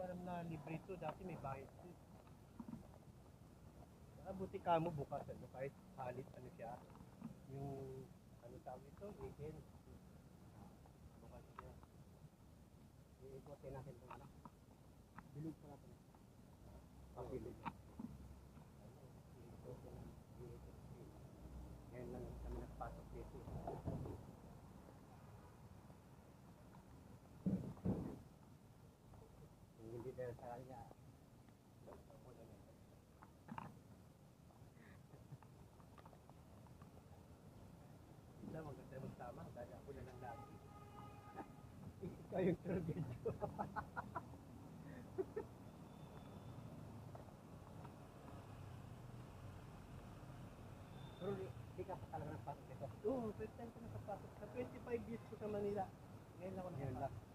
alam na libre ito. Dati may bayad ito. Buti ka mo bukas, ano, kahit halit, ano siya. Yung, ano tawag ito, weekend. Bukas siya. Iikotin natin itong ano. Bilog pa natin. Pabilog. Ngayon lang kami nagpasok dito. Hindi dahil sa kanya. Isa maganda magsama dahil ako na lang lagi. Ikaw yung tour video. Pero di ka pa talaga nagpasok dito? Oo, first time ko nakapasok. Sa 25 years ko sa Manila. Ngayon lang ako nakapasok.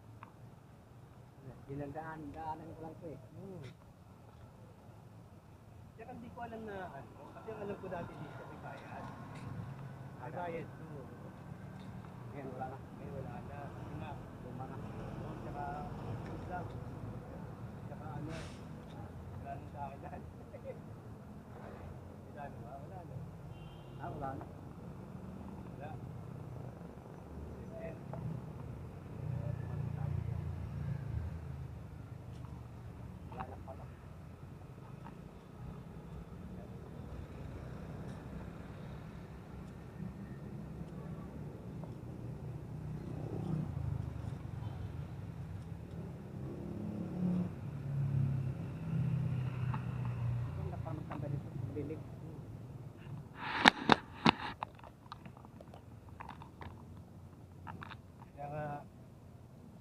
Daanan ko lang ito eh. Kaya hindi ko alam na ano. Kasi ang alam ko dati dito may bayad. May bayad to. Ngayon wala na. Ngayon wala na. Kasi nga, luma na. Tsaka, lang. Tsaka ano, wala nang sa akin lahat. Wala na ba? Wala na. Wala na. Wala.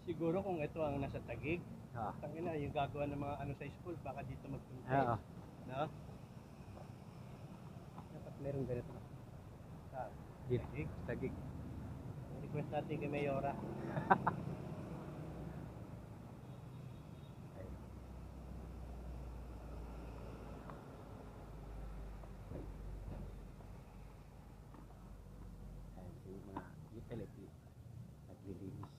Siguro kung ito ang nasa Taguig, tangina yung gagawa ng mga ano sa school, baka dito magpunta. No? Dapat meron ganito. Sa Taguig. Request natin kay Mayora. Yung mga utility naglilinis.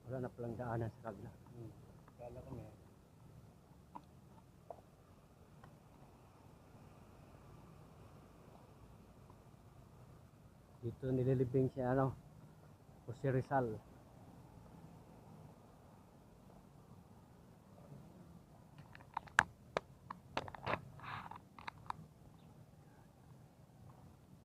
Wala na palang daanan sa kabila. Kala ko meron. Dito nililibing si ano, Jose Rizal.